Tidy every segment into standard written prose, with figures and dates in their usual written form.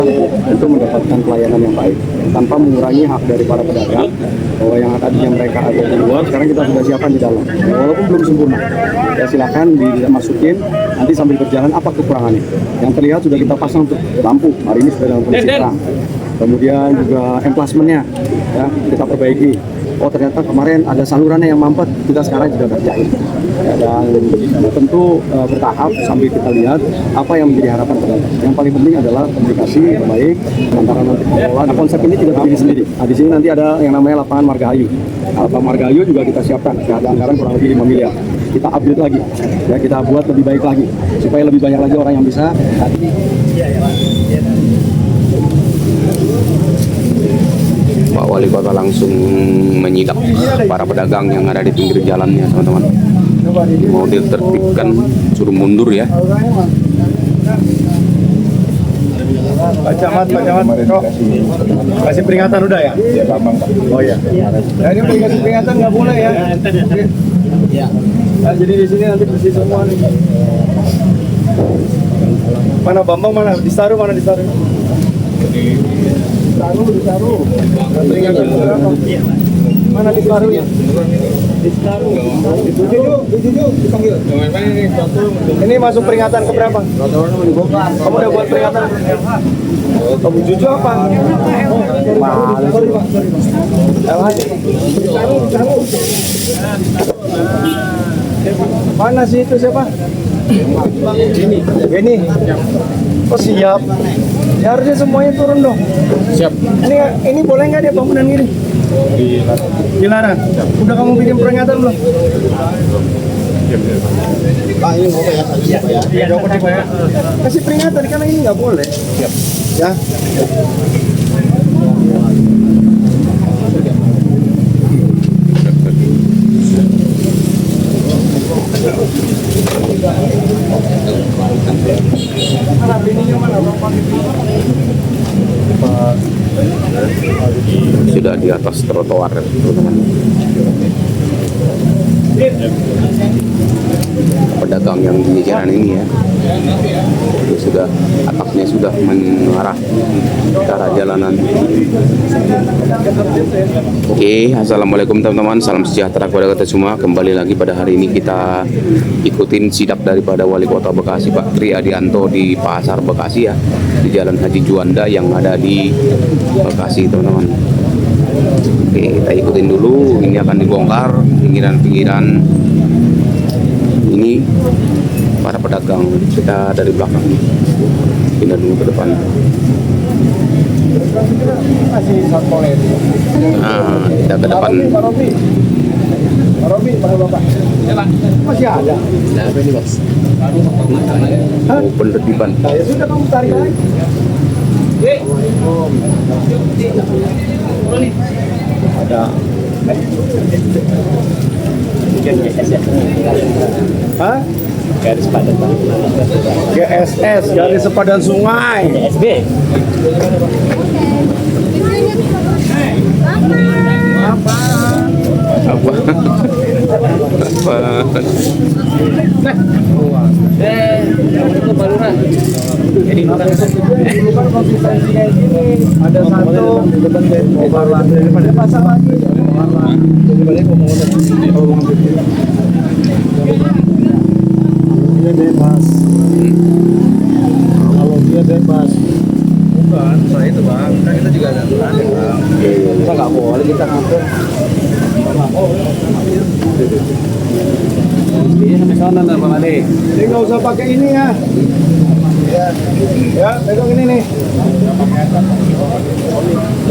untuk mendapatkan pelayanan yang baik tanpa mengurangi hak dari para pedagang bahwa yang tadinya mereka ada di luar sekarang kita sudah siapkan di dalam ya, walaupun belum sempurna ya silakan dimasukin nanti sambil berjalan apa kekurangannya yang terlihat sudah kita pasang untuk lampu hari ini sudah dalam kondisi terang kemudian juga emplasmentnya ya kita perbaiki. Oh ternyata kemarin ada salurannya yang mampet, kita sekarang juga kerjain. Ya, dan tentu bertahap sambil kita lihat apa yang menjadi harapan pedagang. Yang paling penting adalah komunikasi yang baik antara nanti pengelola. Nah, konsep ini tidak berdiri sendiri. Nah, di sini nanti ada yang namanya lapangan Margahayu. Lapangan Margahayu juga kita siapkan. Ada anggaran kurang lebih 5 miliar. Kita update lagi, ya kita buat lebih baik lagi supaya lebih banyak lagi orang yang bisa. Pak Wali Kota langsung menyidak para pedagang yang ada di pinggir jalannya, teman-teman. Mau ditertibkan, suruh mundur ya. Pak Camat, kok kasih peringatan udah ya? Iya, Bambang. Oh iya. Nah, ini udah kasih peringatan nggak boleh ya? Iya. Nah, jadi di sini nanti bersih semua nih. Mana Bambang, mana? Disaru, mana disaru? Disaru. Peringatan berapa? Mana disaru ya? Disaru. Dituju, dipanggil. Ini masuk peringatan ke berapa? Kamu udah buat peringatan? Kamu jujur apa? Mana sih itu siapa? Beni. Oh siap. Ya harusnya semuanya turun dong. Siap. Ini boleh nggak dia bangunan gini? Dilarang. Udah kamu bikin peringatan belum? Pak ini mau ya tadi ya. Iya, kasih peringatan karena ini nggak boleh. Siap. Ya. Sudah di atas trotoar, teman-teman. Pedagang yang di jalan ini ya, itu sudah atapnya sudah mengarah ke arah jalanan. Oke, assalamualaikum teman-teman, salam sejahtera kepada kita semua. Kembali lagi pada hari ini kita ikutin sidak daripada Wali Kota Bekasi Pak Tri Adianto di Pasar Bekasi ya, di Jalan Haji Juanda yang ada di Bekasi, teman-teman. Oke, kita ikutin dulu. Ini akan dibongkar pinggiran-pinggiran ini para pedagang. Kita dari belakang pindah dulu ke depan. Nah, kita ke depan. Pak Robi, mana Bapak? Masih ada. Nah, apa ini Mas? Oh, penertiban. Nah, ya sudah kamu tarik lagi. Ada Hah? garis padat Pak. GSS, Garis Sepadan Sungai. SB. Apa? Apa? Itu baluran. Jadi Bukan konsistensi kayak gini. Ada satu mau baruan daripada pasang lagi. Daripada mau dia bebas. Kalau dia bebas. Bukan, soal itu Bang. Kan kita juga ada aturan ya Bang. Kita nggak boleh kita ngatur. Ini sampai sana nah Bang Ade. Jadi nggak usah pakai ini ya. Ya, pegang ini nih.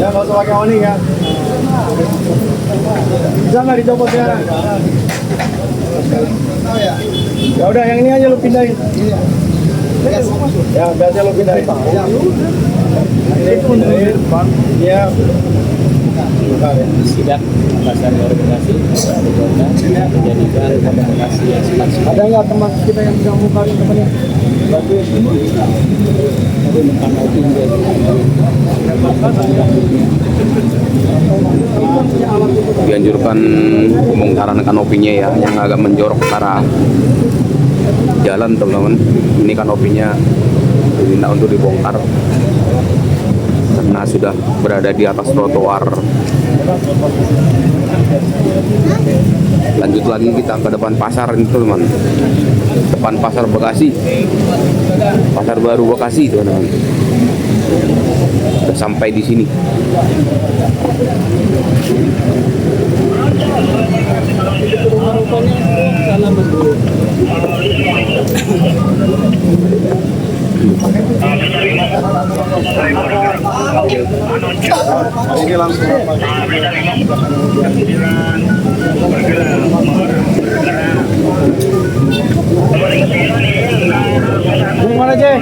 Ya, nggak usah pakai oni ya. Bisa nggak dicopot sekarang? Ya udah, yang ini aja lu pindahin. Ya, gasnya lu pindahin. Ini pindahin. Ya. Sidak pasar organisasi menjadikan komunikasi yang smart. Ada nggak teman kita yang bisa mukain temennya? Bantuin. Dianjurkan pembongkaran kanopinya ya, yang agak menjorok ke arah jalan, teman-teman. Ini kanopinya diminta untuk dibongkar. karena sudah berada di atas trotoar. Lanjut lagi kita ke depan pasar ini teman, depan pasar Bekasi, pasar baru Bekasi teman-teman. Sudah sampai di sini. Ini langsung mana Jack?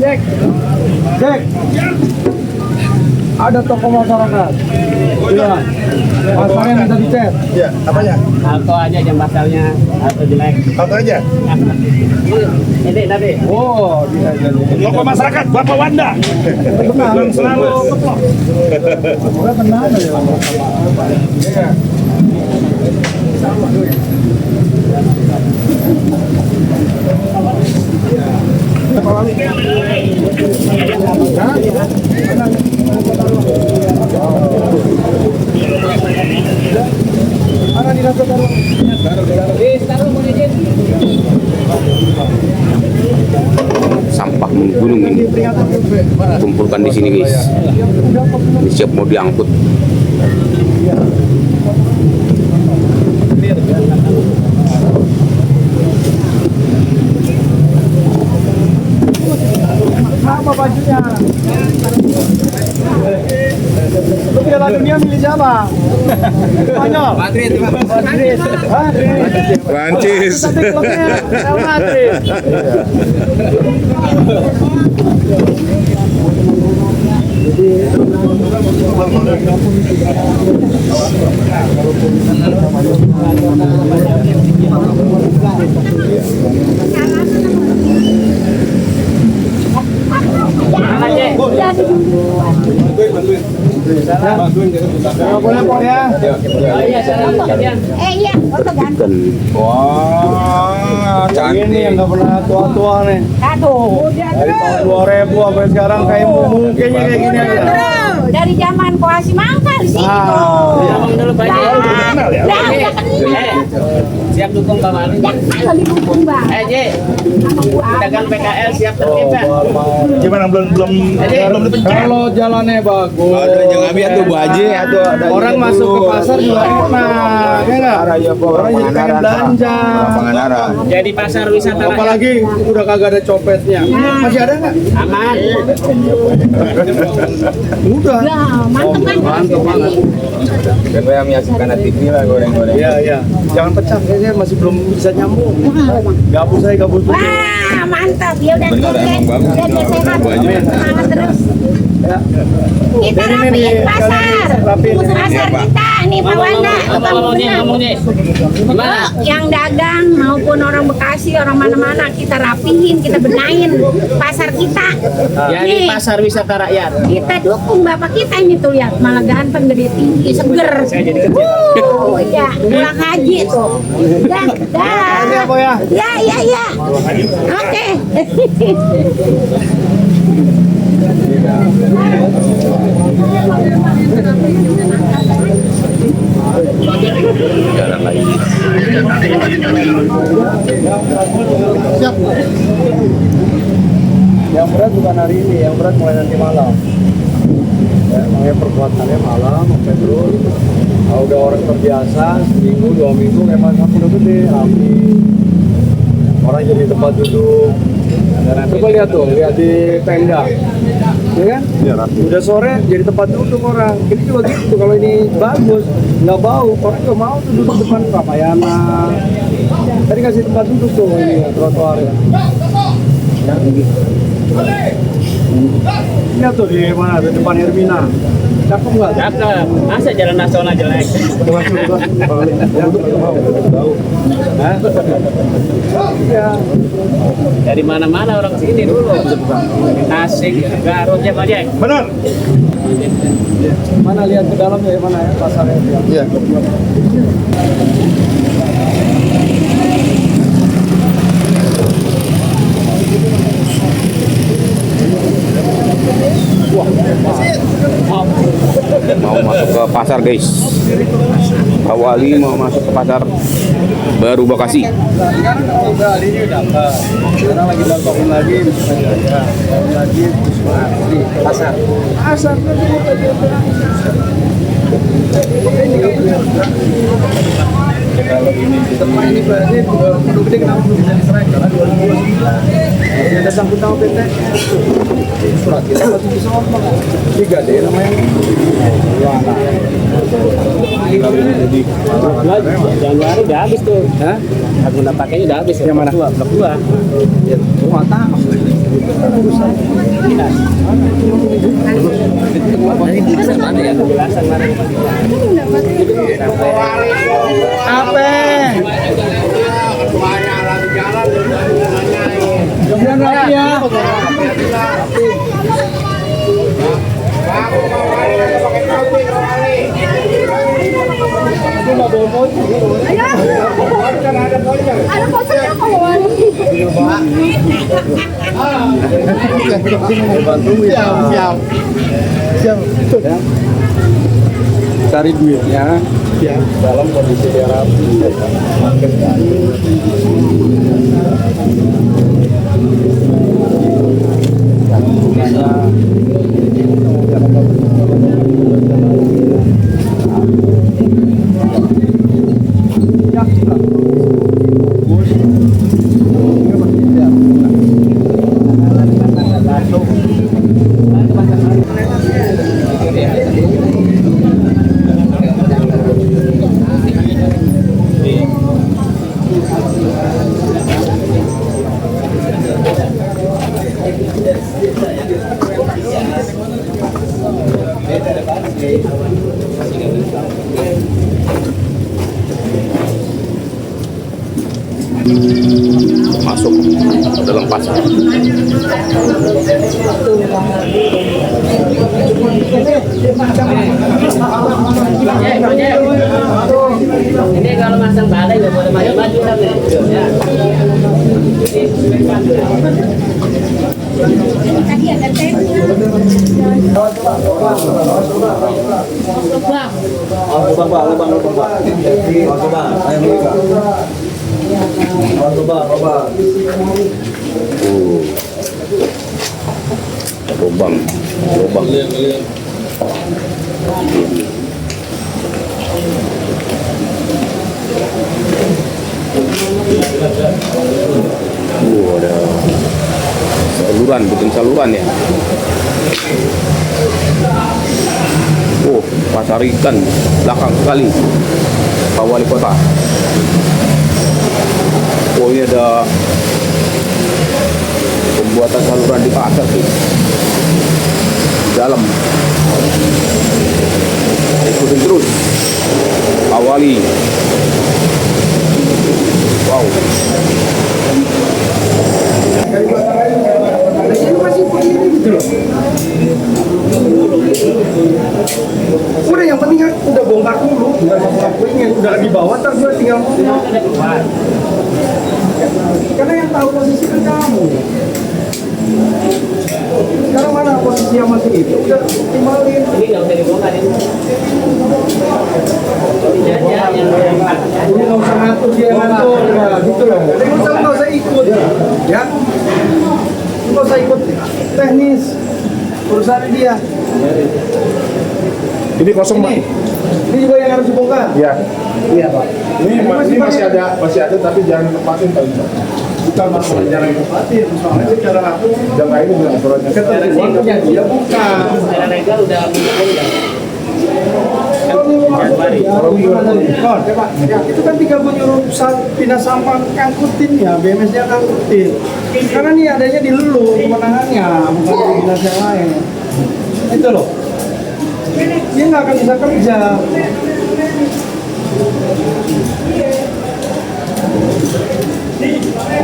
Jack. Ada toko masyarakat. Iya. Pasarnya minta dicet. Iya, apanya? Alto aja jam pasalnya, alto jelek. Satu aja. Ini tadi. Oh, dia jadi. Toko masyarakat Bapak Wanda. Tenang, Selalu ngeplok. udah tenang aja. Iya. Sampah menggunung ini kumpulkan di sini guys. Ini siap mau diangkut. Apa bajunya? Lu Piala Dunia milih siapa? Spanyol. Madrid. Hah? Prancis. Tapi klubnya Real Madrid. Boleh Pok ya? Iya, foto kan? Dan Wah, ini yang nggak pernah tua-tua nih. Aduh, Dari tahun 2000 sampai sekarang kayak mungkinnya kayak gini aja. dari zaman Koasi Mangkal sih Ah, itu. iya. Ngomong dulu Pak Haji. Udah kenal. Siap dukung Pak Mali. Ya kalau didukung Bang. Ji, Sama gua. pedagang PKL siap tertib Pak. Gimana belum dipencet? Kalau jalannya bagus. Orang masuk ke pasar juga enak, ya nggak? Orang jadi pengen belanja. Jadi pasar wisata rakyat. Apalagi udah kagak ada copetnya. Masih ada nggak? Aman. Udah. Ya, mantep kan? Mantap banget. Iya, iya. Jangan pecah, kayaknya masih belum bisa nyambung. Gabus saya, gabus dulu. Wah, mantap. Ya udah sukses. Biar dia sehat. Semangat terus. Ya. Kita Ini nih, rapiin pasar. rapiin. Pasar kita nih Pak Wanda. Ngomong Ji. Gimana? Yang dagang maupun orang Bekasi, orang mana-mana kita rapihin, kita benahin pasar kita. Jadi Nih, pasar wisata rakyat. kita dukung bapak kita ini tuh ya, malah ganteng, gede tinggi, seger. Iya, pulang haji tuh. Dah, dah. Ini apa ya? Ya, ya, ya. Oke. jalan lagi. Siap. Yang berat bukan hari ini, yang berat mulai nanti malam. Ya, makanya perbuatannya malam sampai terus. Kalau udah orang terbiasa, seminggu, 2 minggu memang udah gede, rapi. Orang jadi tempat duduk. Coba lihat tuh, lihat di tenda. Ya kan? Iya, rapi. Udah sore jadi tempat duduk orang. Ini juga gitu, kalau ini bagus, nggak bau, orang juga mau tuh duduk depan Ramayana. Tadi kasih tempat duduk tuh ini trotoar ya. Lihat tuh di mana, di depan Hermina. Cakep nggak? Cakep. Masa jalan nasional jelek? Hah? Iya. Dari mana-mana orang sini dulu. Tasik, Garut ya Pak Jack. Benar. Mana lihat ke dalam ya, mana ya pasarnya? Iya. Mau masuk ke pasar guys. Pak Wali mau masuk ke pasar baru Bekasi. Sekarang kalau udah ini udah apa? Sekarang lagi bangun lagi, bangun lagi di pasar. Pasar kalau ini setelah ini berarti produk gede kenapa belum bisa diserahkan karena 2029 masih ada sangkut sama PT surat kita masih bisa ngomong 3D namanya Januari udah habis tuh. Hah? Aku udah pakainya udah habis. Yang mana? Blok 2. ya nggak tahu Penjelasan mana? apa jangan lagi ya Ada fotonya kok bantu ya siap cari duitnya ya dalam kondisi dia rapi Masuk ke dalam pasar. Ini kalau masang balai nggak boleh pakai baju tapi ya. tadi ada teh. Lubang. Ada saluran, bikin saluran ya. Pasar ikan belakang sekali Pak Wali Kota. Ini ada pembuatan saluran di pasar sih. Di dalam. Ikutin terus. Pak Wali. Wow. Udah yang penting kan udah bongkar dulu, udah ngakuinnya, udah di bawah, ntar gue tinggal karena yang tahu posisi kan kamu. Sekarang mana posisi yang masih itu udah optimalin. Ini nggak usah dibongkar ini. Ini nggak usah ngatur dia ngatur, nah, gitu loh. Jadi nggak usah ikut, ya. Nggak usah ikut teknis perusahaan dia. Ini kosong, Pak. Ini juga yang harus dibongkar. Ya. Iya, Pak. Ini masih ada tapi jangan lepasin Pak. Bukan masalah jangan lepasin, soalnya cara aku jangan ini dengan aturannya. Ketentuannya dia bukan. Secara legal udah Itu kan tinggal menyuruh pindah sampah ngangkutin ya, BMS-nya ngangkutin. Karena nih adanya di Lelu kemenangannya, bukan di dinas yang lain. Itu loh. Dia nggak akan bisa kerja.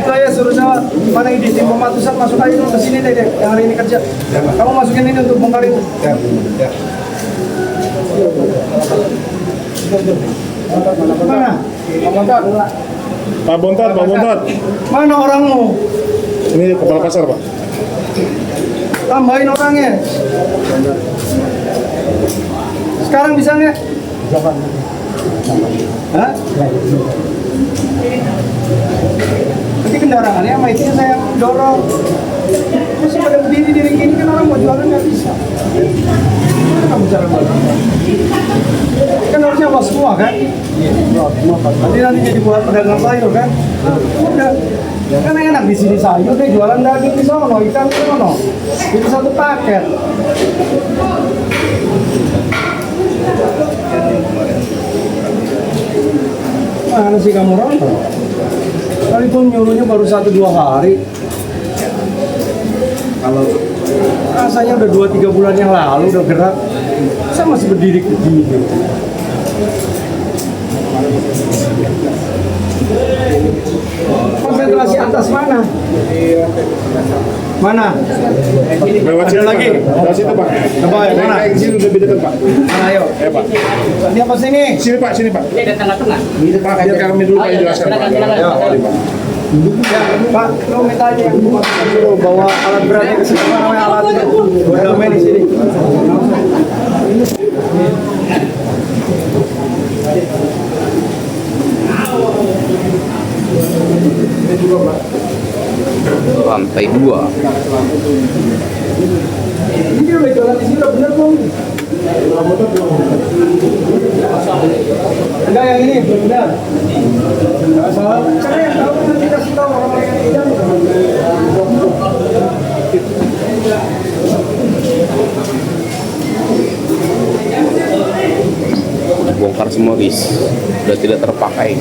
Saya suruh jawab, mana ini tim pematusan masuk aja dulu ke sini deh, yang hari ini kerja. Kamu masukin ini untuk bongkar itu. Mana? Pak Bontot. Mana orangmu? Ini kepala pasar, Pak. Tambahin orangnya. Sekarang bisa nggak? Hah? Nanti kendaraannya sama itu saya dorong. Masih pada berdiri diri gini kan orang mau jualan nggak bisa. Kamu cara buat kan harusnya lo semua kan? Nanti jadi buat pedagang sayur kan? Udah. Kan enak di sini sayur deh, jualan daging di sono, ikan di sono. Itu satu paket. Mana sih kamu Rono? Kali pun nyuruhnya baru 1-2 hari. Kalau rasanya udah 2-3 bulan yang lalu udah gerak, saya masih berdiri begini. Konsentrasi atas mana? Mana? Lewat Ada sini, lagi? Pak. Lewat situ, Pak. Coba ya, mana? Naik sini lebih dekat, Pak. Mana ayo? Pak. Ini apa sini? Sini, Pak. Sini, Pak. Ini ada tengah-tengah. Pak, biar kami dulu Pak jelaskan, Pak. Silakan. Ya, Pak, lo minta aja yang lo bawa alat beratnya ke sini, mana namanya alatnya? Udah main di sini. Lantai 2. Ini dia udah jualan di sini udah bener belum? Enggak, yang ini belum benar. Enggak salah. Karena yang tahu nanti kasih tahu orang yang tidak. Bongkar semua guys, sudah tidak terpakai.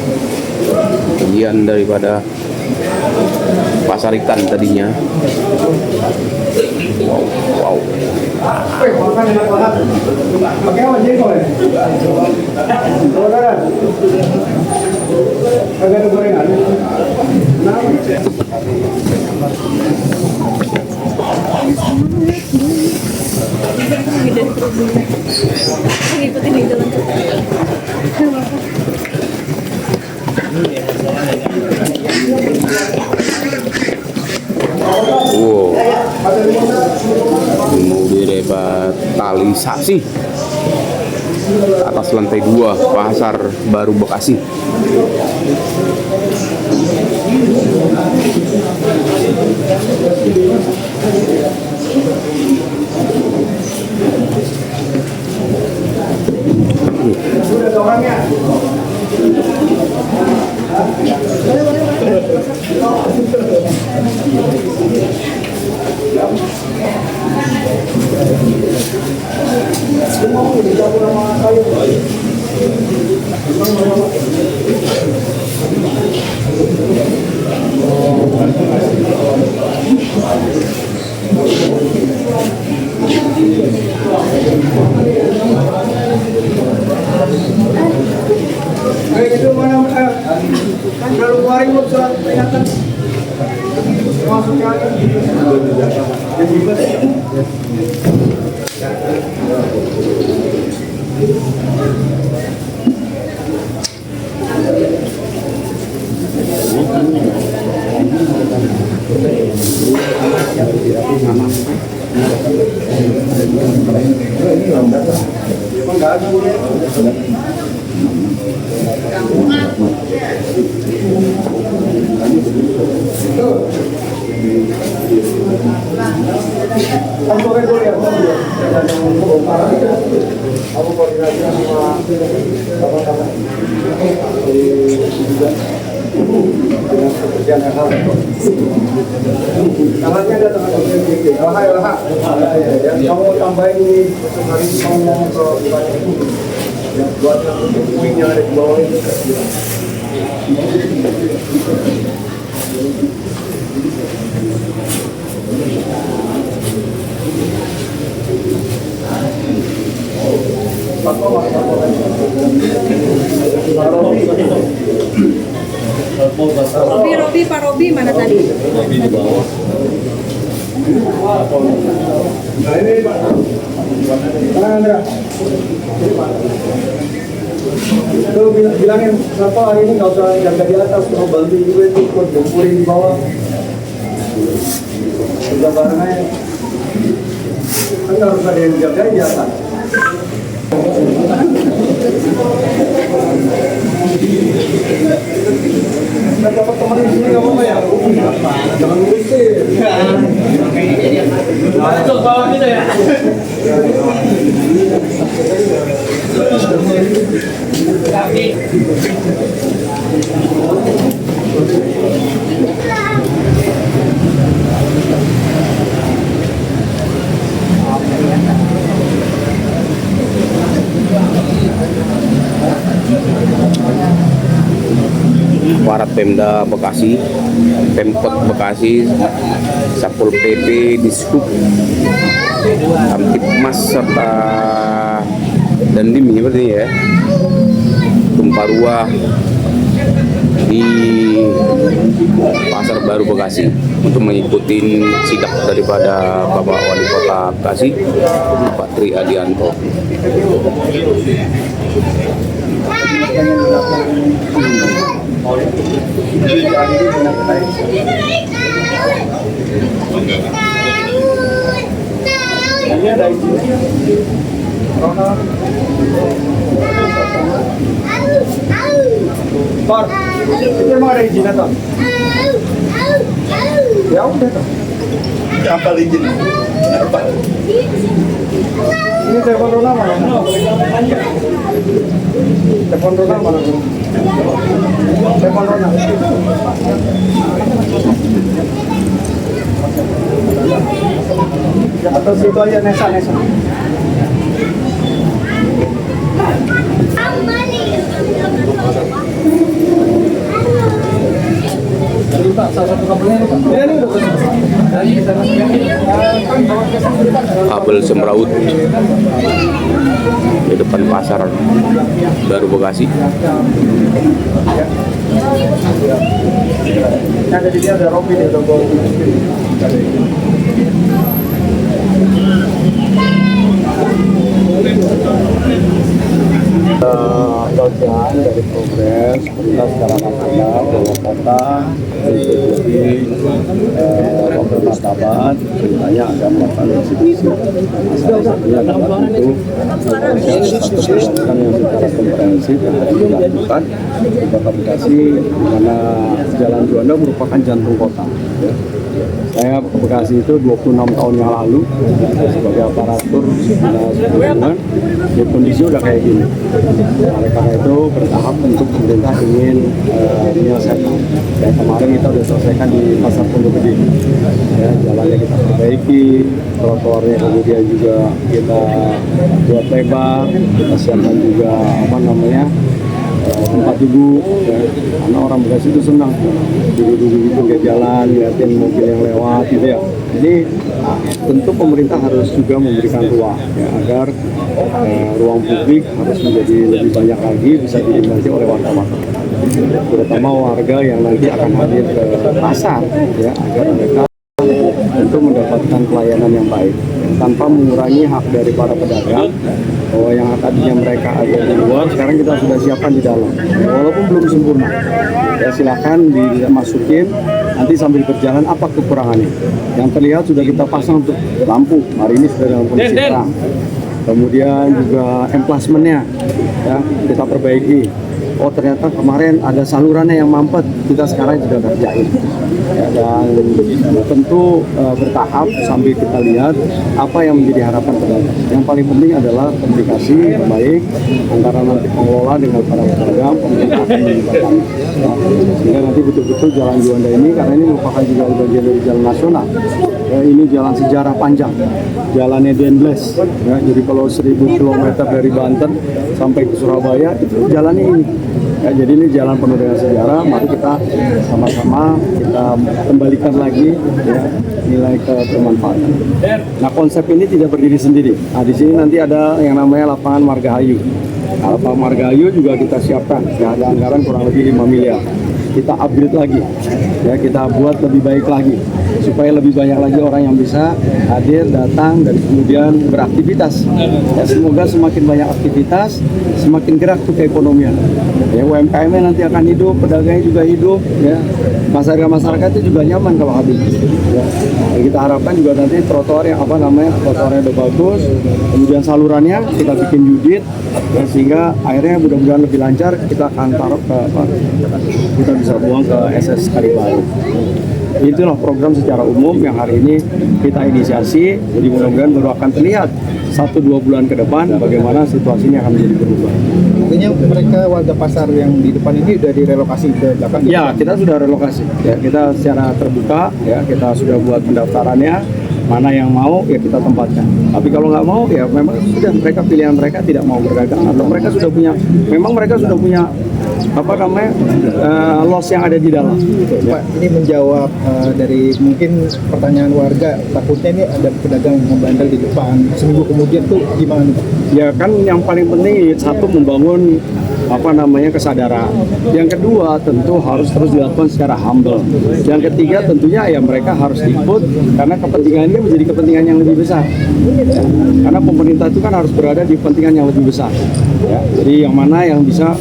Bagian daripada pasar ikan tadinya. Wow. Makan enak banget. Pakai apa jengkol ya? Saudara. Kagak ada gorengan. Ngikutin di jalan. Wow. Mau direvitalisasi atas lantai 2 Pasar Baru Bekasi. Udah ada orangnya. Itu mana? Udah lu keluarin belum surat peringatan? Masuknya aja. Aku koordinasi sama teman-teman dengan pekerjaan yang hal. Alatnya ada LH. Yang kamu tambahin ini untuk hari ini kamu ngomong ke bupati itu. Yang buat puing yang ada di bawah itu. Pak Robi mana tadi? Nah ini Pak. Tenang Andra. Tuh bilangin kenapa hari ini nggak usah jaga di atas, mau bantu juga itu buat gempurin di bawah. Udah bareng aja. Kan harus ada yang jaga di atas. Nah, dapat teman di sini nggak apa-apa ya? Jangan ngusir. Masuk bawah gitu ya. Aparat Pemda Bekasi, Pemkot Bekasi, Satpol PP, Dishub, Kamtipmas serta Dandim seperti ya, tumpah ruah di Pasar Baru Bekasi untuk mengikuti sidak daripada Bapak Wali Kota Bekasi, Pak Tri Adianto. Ini ada izin. Tor, ini emang ada izin atau? Ya udah tuh. Apa izin? Apa? Ini telepon Rona mana? Telepon Rona mana? Telepon Rona. Atau situ aja Nesa. Kabel semraut di depan Pasar Baru Bekasi. Ada di dia ada Robi nih, ada bau. Bagian dari progres kita secara nasional bahwa kota mengikuti wakil martabat ceritanya ada melakukan institusi. Salah satunya adalah untuk yang secara komprehensif yang harus dilakukan di Kota Bekasi, di mana Jalan Juanda merupakan jantung kota. Saya ke Bekasi itu 26 tahun yang lalu sebagai aparatur dinas perhubungan. Ya, kondisi udah kayak gini. Oleh karena itu bertahap untuk pemerintah ingin menyelesaikan. Dan kemarin kita sudah selesaikan di Pasar Pondok Gede. Ya, jalannya kita perbaiki, trotoarnya kemudian juga kita buat lebar, kita siapkan juga tempat duduk ya. Karena orang Bekasi itu senang duduk-duduk di pinggir jalan, liatin mobil yang lewat gitu ya. Jadi tentu pemerintah harus juga memberikan ruang ya, agar ruang publik harus menjadi lebih banyak lagi bisa dinikmati oleh warga-warga, terutama warga yang nanti akan hadir ke pasar ya, agar mereka untuk mendapatkan pelayanan yang baik tanpa mengurangi hak dari para pedagang bahwa yang tadinya mereka ada di luar sekarang kita sudah siapkan di dalam ya, walaupun belum sempurna ya, silakan dimasukin nanti sambil berjalan apa kekurangannya yang terlihat sudah kita pasang untuk lampu hari ini sudah dalam kondisi terang, kemudian juga emplasmentnya ya kita perbaiki. Oh ternyata kemarin ada salurannya yang mampet, kita sekarang sudah kerjain ya, dan tentu bertahap sambil kita lihat apa yang menjadi harapan pedagang. Yang paling penting adalah komunikasi yang baik antara nanti pengelola dengan para pedagang, pemerintah akan melibatkan ya, sehingga nanti betul-betul Jalan Juanda ini, karena ini merupakan juga bagian dari jalan nasional ya, ini jalan sejarah panjang, jalannya Denbles ya, jadi kalau 1000 km dari Banten sampai ke Surabaya itu jalannya ini ya, jadi ini jalan penuh dengan sejarah. Mari kita sama-sama kita kembalikan lagi ya, nilai kebermanfaatan. Nah konsep ini tidak berdiri sendiri. Nah di sini nanti ada yang namanya lapangan Margahayu. Nah, lapangan Margahayu juga kita siapkan ya, ada anggaran kurang lebih 5 miliar. Kita upgrade lagi ya, kita buat lebih baik lagi supaya lebih banyak lagi orang yang bisa hadir, datang, dan kemudian beraktivitas. Ya, semoga semakin banyak aktivitas, semakin gerak tuh keekonomian. Ya, UMKM-nya nanti akan hidup, pedagangnya juga hidup, ya. Masyarakatnya juga nyaman kalau habis. Ya. Dan kita harapkan juga nanti trotoar yang trotoarnya udah bagus, kemudian salurannya kita bikin yudit, ya, sehingga akhirnya mudah-mudahan lebih lancar. Kita akan taruh kita bisa buang ke SS Kalibaru. Itulah program secara umum yang hari ini kita inisiasi. Jadi mudah-mudahan baru akan terlihat 1-2 bulan ke depan bagaimana situasi ini akan menjadi berubah. Artinya mereka warga pasar yang di depan ini sudah direlokasi ke belakang? Ya, kita sudah relokasi. Ya, kita secara terbuka, ya kita sudah buat pendaftarannya. Mana yang mau ya kita tempatkan. Tapi kalau nggak mau ya memang sudah mereka pilihan mereka tidak mau berdagang atau mereka sudah punya loss yang ada di dalam. Pak, ini menjawab dari mungkin pertanyaan warga, takutnya ini ada pedagang yang membandel di depan, seminggu kemudian tuh gimana nih Pak? Ya kan yang paling penting satu membangun kesadaran. Yang kedua tentu harus terus dilakukan secara humble. Yang ketiga tentunya ya mereka harus ikut karena kepentingan ini menjadi kepentingan yang lebih besar. Ya, karena pemerintah itu kan harus berada di kepentingan yang lebih besar. Ya, jadi yang mana yang bisa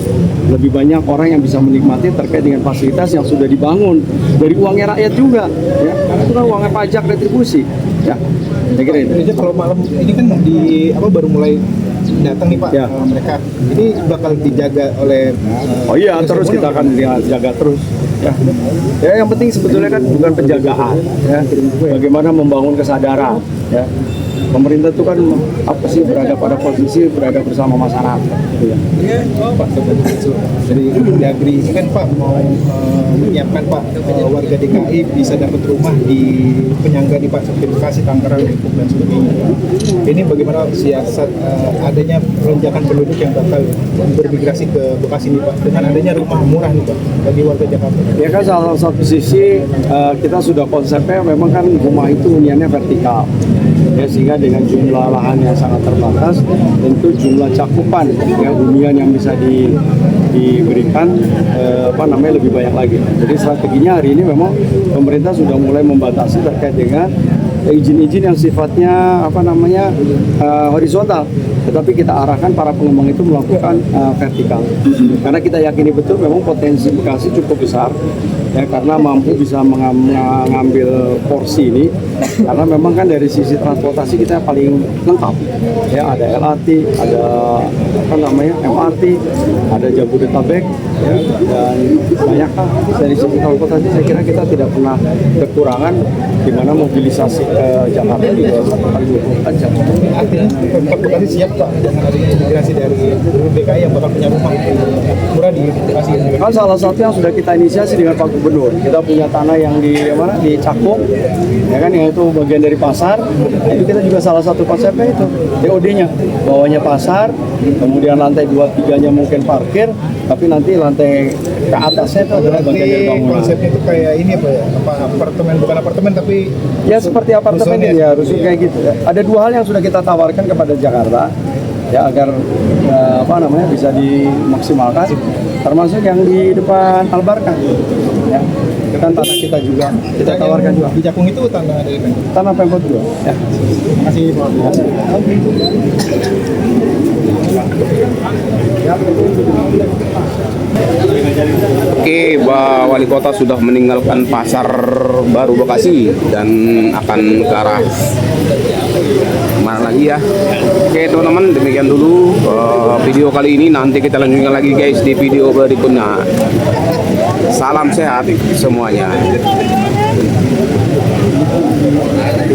lebih banyak orang yang bisa menikmati terkait dengan fasilitas yang sudah dibangun dari uangnya rakyat juga. Ya, karena itu kan uangnya pajak retribusi. Ya, saya kira itu. Jadi kalau malam ini kan baru mulai datang nih Pak, ya. Mereka ini bakal dijaga oleh oh iya, terus kita akan jaga terus. Ya, yang penting sebetulnya kan bukan penjagaan, ya. Bagaimana membangun kesadaran, ya. Pemerintah itu kan berada pada posisi berada bersama masyarakat. Ya. Pak, jadi Mendagri ini kan Pak mau menyiapkan Pak warga DKI bisa dapat rumah di penyangga di Pak seperti Bekasi, Tangerang, Depok dan sebagainya. Ini bagaimana siasat adanya lonjakan penduduk yang bakal bermigrasi ke Bekasi nih Pak dengan adanya rumah murah nih Pak bagi warga Jakarta. Ya kan salah satu sisi kita sudah konsepnya memang kan rumah itu huniannya vertikal. Ya, sehingga dengan jumlah lahan yang sangat terbatas, tentu jumlah cakupan hunian yang bisa diberikan lebih banyak lagi. Jadi strateginya hari ini memang pemerintah sudah mulai membatasi terkait dengan izin-izin yang sifatnya horizontal, tetapi kita arahkan para pengembang itu melakukan vertikal. Karena kita yakini betul memang potensi Bekasi cukup besar, ya, karena mampu bisa mengambil porsi ini. Karena memang kan dari sisi transportasi kita paling lengkap, ya, ada LRT, ada MRT, ada Jabodetabek, ya, dan banyakkah dari sisi transportasi saya kira kita tidak pernah kekurangan di mana mobilisasi ke Jakarta juga 24 jam. Artinya Pemkot Bekasi siap Pak dengan adanya integrasi dari gubernur DKI yang bakal punya rumah murah di Bekasi. Kan salah satu yang sudah kita inisiasi dengan Pak Gubernur, kita punya tanah yang di Cakung, ya kan, yang itu bagian dari pasar. Itu kita juga salah satu konsepnya itu TOD-nya, bawahnya pasar, kemudian lantai 2-3-nya mungkin parkir, tapi nanti lantai ke atasnya itu adalah bagian dari bangunan. Konsepnya itu kayak ini apartemen, bukan apartemen tapi ya seperti apartemen ini ya, rusun kayak gitu. Ada dua hal yang sudah kita tawarkan kepada Jakarta, ya, agar bisa dimaksimalkan, termasuk yang di depan Albarka, ya, itu kan tanah kita juga, kita tawarkan juga. Di Cakung itu tanah dari Pemkot. Tanah Pemkot juga. Ya. Terima kasih Pak. Oke, Pak Wali Kota sudah meninggalkan Pasar Baru Bekasi dan akan ke arah mana lagi ya. Oke teman-teman, demikian dulu video kali ini. Nanti kita lanjutkan lagi guys di video berikutnya. Salam sehat semuanya. Ada di